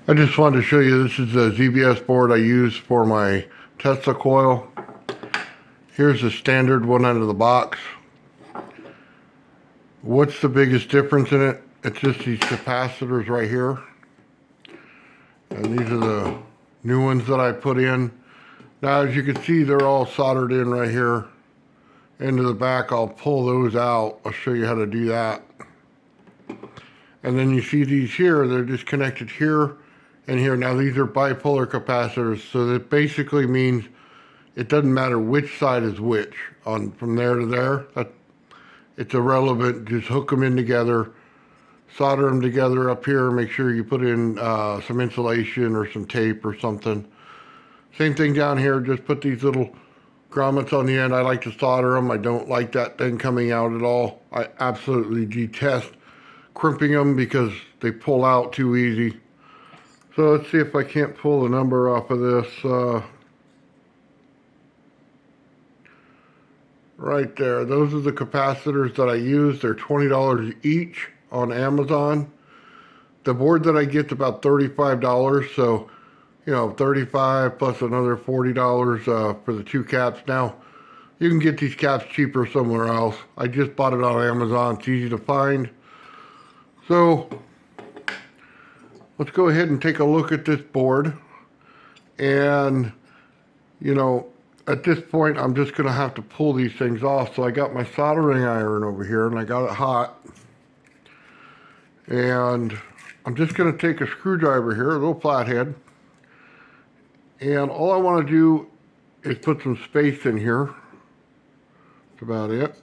I just wanted to show you, this is the ZVS board I use for my Tesla coil. Here's the standard one out of the box. What's the biggest difference in it? It's just these capacitors right here. And these are the new ones that I put in. Now, as you can see, they're all soldered in right here into the back. I'll pull those out. I'll show you how to do that. And then you see these here, they're just connected here and here. Now these are bipolar capacitors, so that basically means it doesn't matter which side is which. From there to there, it's irrelevant. Just hook them in together, solder them together up here. Make sure you put in some insulation or some tape or something. Same thing down here, just put these little grommets on the end. I like to solder them. I don't like that thing coming out at all. I absolutely detest crimping them because they pull out too easy. So let's see if I can't pull the number off of this. Right there, those are the capacitors that I use. They're $20 each on Amazon. The board that I get's about $35, so you know, $35 plus another $40 for the two caps. Now, you can get these caps cheaper somewhere else. I just bought it on Amazon. It's easy to find. So, let's go ahead and take a look at this board. And, you know, at this point, I'm just going to have to pull these things off. So I got my soldering iron over here, and I got it hot. And I'm just going to take a screwdriver here, a little flathead. And all I want to do is put some space in here. That's about it.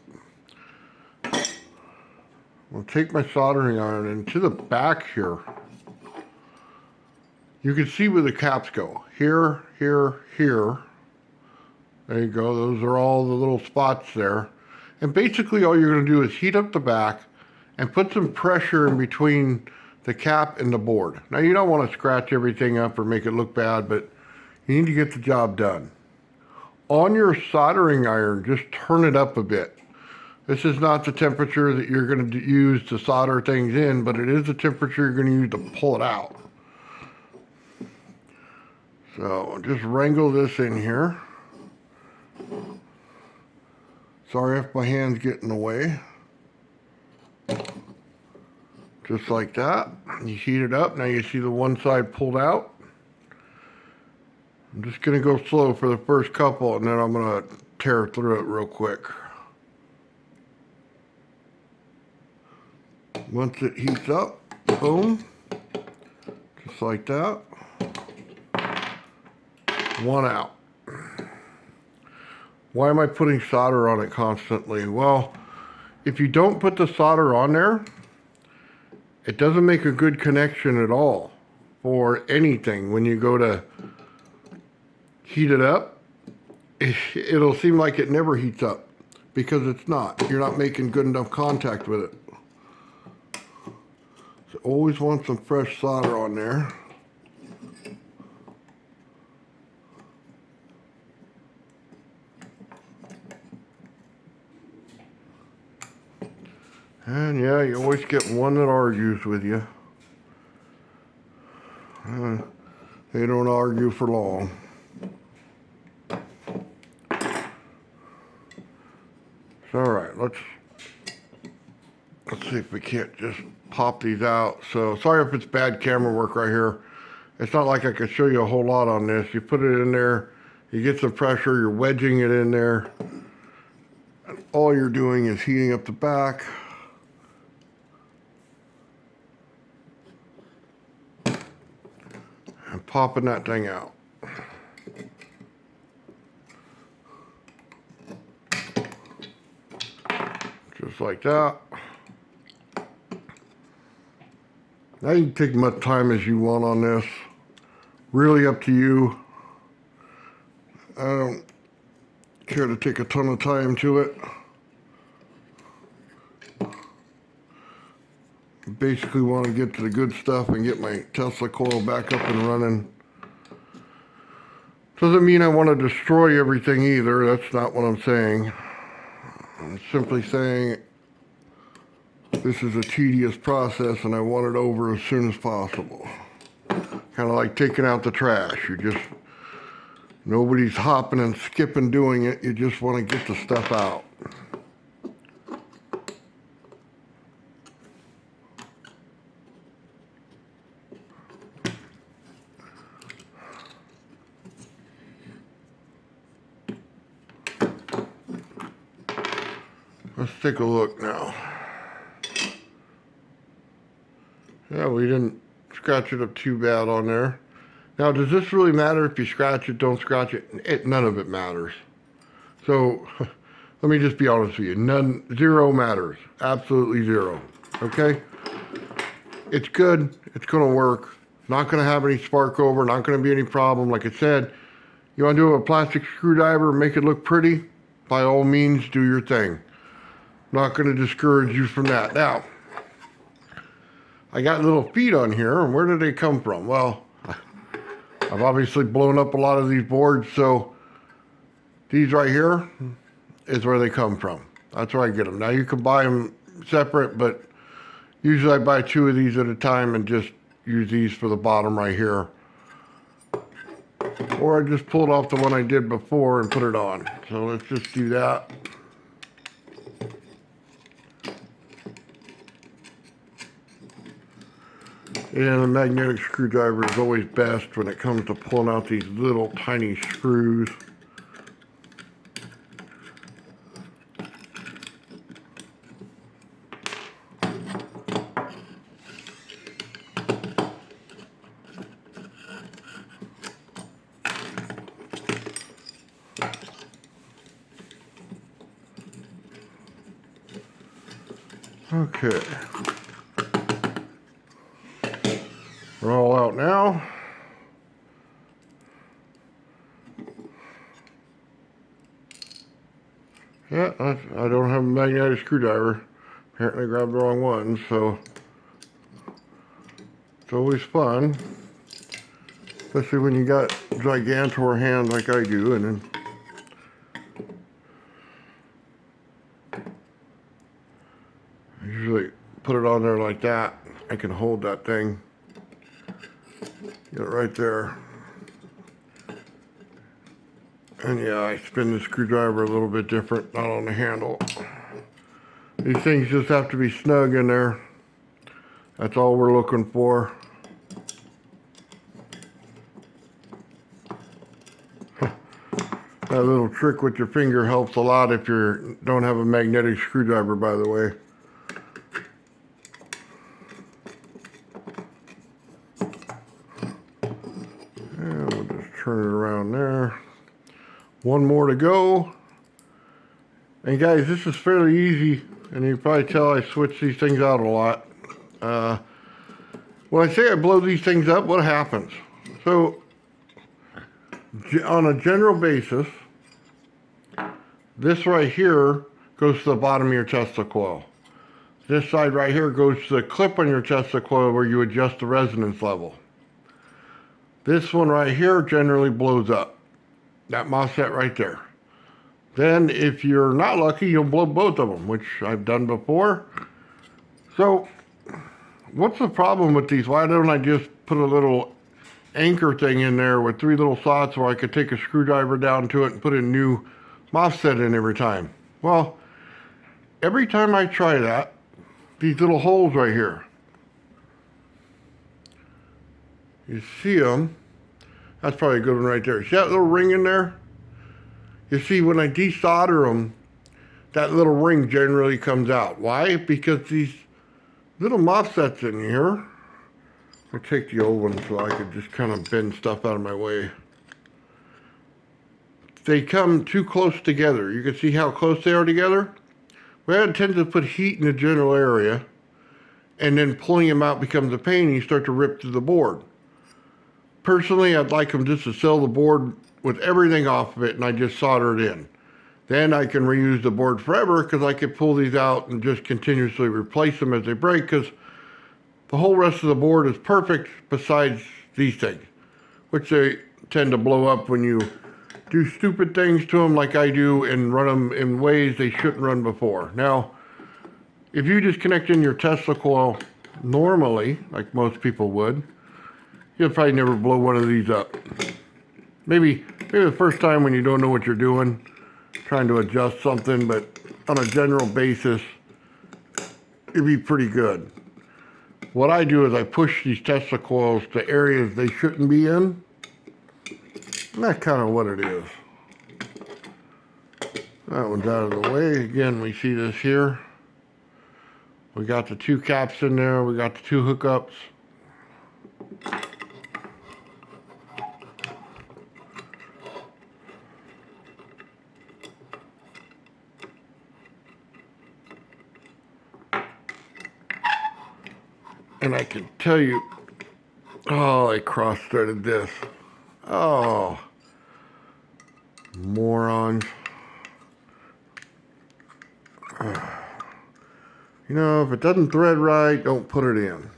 I'll take my soldering iron and to the back here. You can see where the caps go. Here, here, here. There you go. Those are all the little spots there. And basically all you're going to do is heat up the back and put some pressure in between the cap and the board. Now you don't want to scratch everything up or make it look bad, but you need to get the job done. On your soldering iron, just turn it up a bit. This is not the temperature that you're going to use to solder things in, but it is the temperature you're going to use to pull it out. So just wrangle this in here. Sorry if my hands get in the way. Just like that. You heat it up. Now you see the one side pulled out. I'm just going to go slow for the first couple, and then I'm going to tear through it real quick. Once it heats up, boom, just like that. One out. Why am I putting solder on it constantly? Well, if you don't put the solder on there, it doesn't make a good connection at all for anything. When you go to heat it up, it'll seem like it never heats up because it's not. You're not making good enough contact with it. So always want some fresh solder on there. And yeah, you always get one that argues with you. They don't argue for long. Alright, let's see if we can't just pop these out. So sorry if it's bad camera work right here. It's not like I could show you a whole lot on this. You put it in there, you get some pressure, you're wedging it in there. And all you're doing is heating up the back. And popping that thing out. Just like that. Now you can take as much time as you want on this. Really up to you. I don't care to take a ton of time to it. Basically want to get to the good stuff and get my Tesla coil back up and running. Doesn't mean I want to destroy everything either. That's not what I'm saying. I'm simply saying this is a tedious process and I want it over as soon as possible. Kind of like taking out the trash. Nobody's hopping and skipping doing it. You just want to get the stuff out. Let's take a look now. Yeah, we didn't scratch it up too bad on there. Now, does this really matter if you scratch it, don't scratch it? None of it matters. So, let me just be honest with you. Zero matters. Absolutely zero. Okay? It's good. It's going to work. Not going to have any spark over. Not going to be any problem. Like I said, you want to do a plastic screwdriver and make it look pretty? By all means, do your thing. Not going to discourage you from that. Now, I got little feet on here, and where did they come from? Well, I've obviously blown up a lot of these boards, so these right here is where they come from. That's where I get them. Now, you can buy them separate, but usually I buy 2 of these at a time and just use these for the bottom right here. Or I just pulled off the one I did before and put it on. So let's just do that. And a magnetic screwdriver is always best when it comes to pulling out these little tiny screws. Okay. We're all out now. Yeah, I don't have a magnetic screwdriver. Apparently I grabbed the wrong one, so it's always fun. Especially when you got gigantor hands like I do, and then I usually put it on there like that. I can hold that thing. Get it right there. And yeah, I spin the screwdriver a little bit different, not on the handle. These things just have to be snug in there. That's all we're looking for. That little trick with your finger helps a lot if you don't have a magnetic screwdriver, by the way. And we'll just turn it around there. One more to go. And guys, this is fairly easy, and you can probably tell I switch these things out a lot. When I say I blow these things up, what happens? So, on a general basis, this right here goes to the bottom of your Tesla coil. This side right here goes to the clip on your Tesla coil where you adjust the resonance level. This one right here generally blows up. That MOSFET right there. Then if you're not lucky, you'll blow both of them, which I've done before. So, what's the problem with these? Why don't I just put a little anchor thing in there with 3 little slots where I could take a screwdriver down to it and put a new MOSFET in every time? Well, every time I try that, these little holes right here, you see them? That's probably a good one right there. See that little ring in there? You see, when I desolder them, that little ring generally comes out. Why? Because these little MOSFETs in here, I'll take the old one so I could just kind of bend stuff out of my way. They come too close together. You can see how close they are together? Well, it tends to put heat in the general area, and then pulling them out becomes a pain, and you start to rip through the board. Personally, I'd like them just to sell the board with everything off of it, and I just solder it in. Then I can reuse the board forever because I can pull these out and just continuously replace them as they break, because the whole rest of the board is perfect besides these things, which they tend to blow up when you do stupid things to them like I do and run them in ways they shouldn't run before. Now, if you just connect in your Tesla coil normally, like most people would, you'll probably never blow one of these up. Maybe the first time when you don't know what you're doing, trying to adjust something, but on a general basis, it'd be pretty good. What I do is I push these Tesla coils to areas they shouldn't be in. And that's kind of what it is. That one's out of the way. Again, we see this here. We got the 2 caps in there. We got the 2 hookups. And I can tell you, oh, I cross-threaded this. Oh, morons. You know, if it doesn't thread right, don't put it in.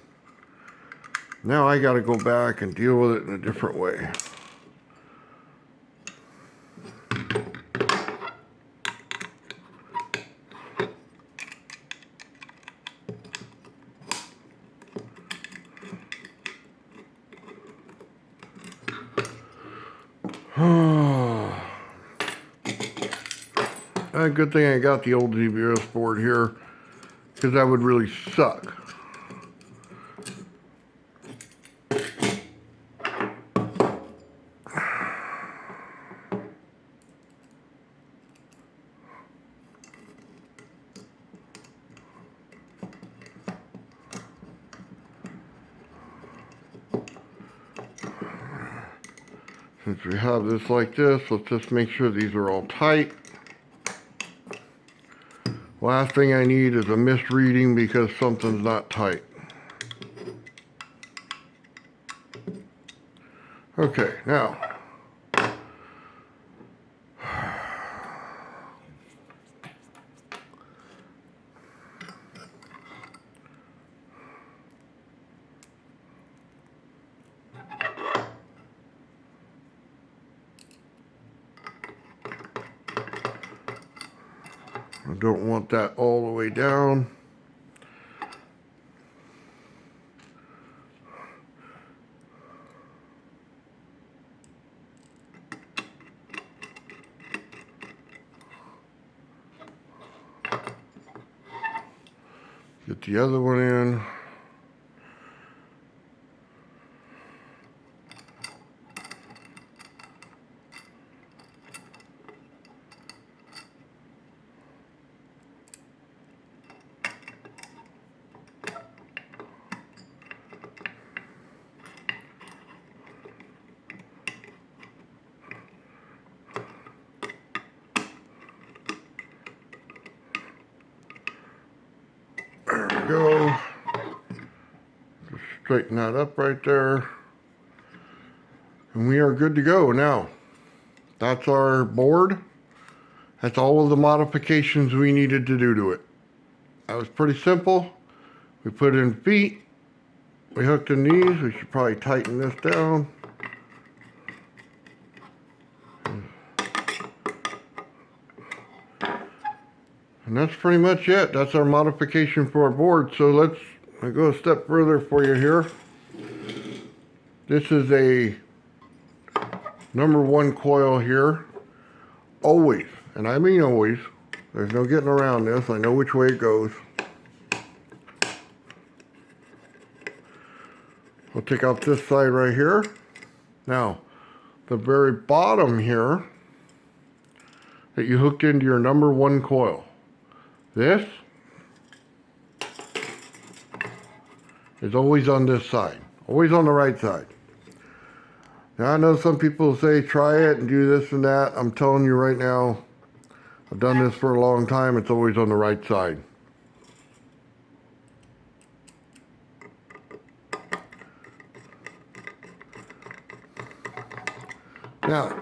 Now I got to go back and deal with it in a different way. Good thing I got the old ZVS board here, because that would really suck. Since we have this like this, let's just make sure these are all tight. Last thing I need is a misreading because something's not tight. Okay, now. I don't want that all the way down. Get the other one in. There we go. Just straighten that up right there. And we are good to go. Now, that's our board. That's all of the modifications we needed to do to it. That was pretty simple. We put in feet. We hooked in these. We should probably tighten this down. And that's pretty much it. That's our modification for our board. So let's go a step further for you here. This is a #1 coil here. Always, and I mean always, there's no getting around this. I know which way it goes. We'll take out this side right here. Now, the very bottom here that you hooked into your #1 coil. This is always on this side, always on the right side. Now I know some people say try it and do this and that. I'm telling you right now, I've done this for a long time, it's always on the right side. Now,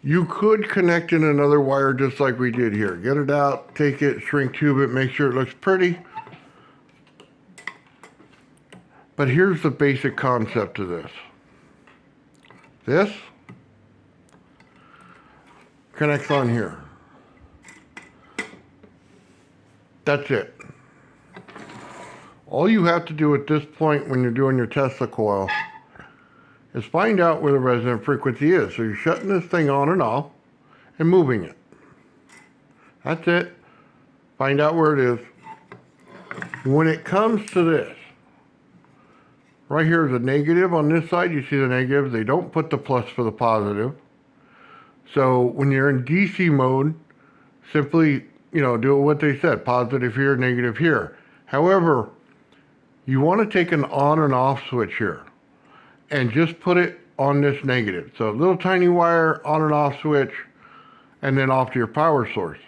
you could connect in another wire just like we did here. Get it out, take it, shrink tube it, make sure it looks pretty. But here's the basic concept of this. This connects on here. That's it. All you have to do at this point when you're doing your Tesla coil is find out where the resonant frequency is. So you're shutting this thing on and off and moving it. That's it. Find out where it is. When it comes to this, right here is a negative on this side. You see the negative. They don't put the plus for the positive. So when you're in DC mode, simply, do what they said. Positive here, negative here. However, you want to take an on and off switch here and just put it on this negative. So a little tiny wire, on and off switch, and then off to your power source.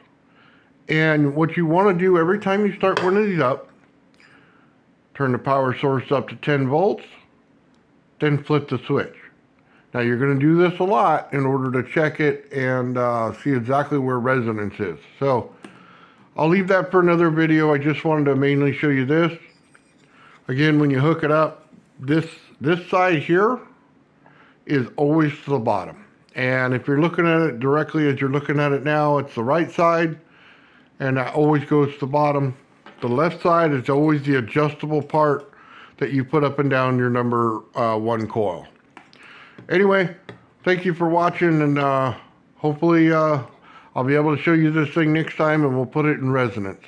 And what you want to do every time you start one of these up, turn the power source up to 10 volts, then flip the switch. Now you're going to do this a lot in order to check it and see exactly where resonance is. So I'll leave that for another video. I just wanted to mainly show you this. Again, when you hook it up, this side here is always to the bottom. And if you're looking at it directly as you're looking at it now, it's the right side, and that always goes to the bottom. The left side is always the adjustable part that you put up and down your number 1 coil. Anyway, thank you for watching, and hopefully I'll be able to show you this thing next time, and we'll put it in resonance.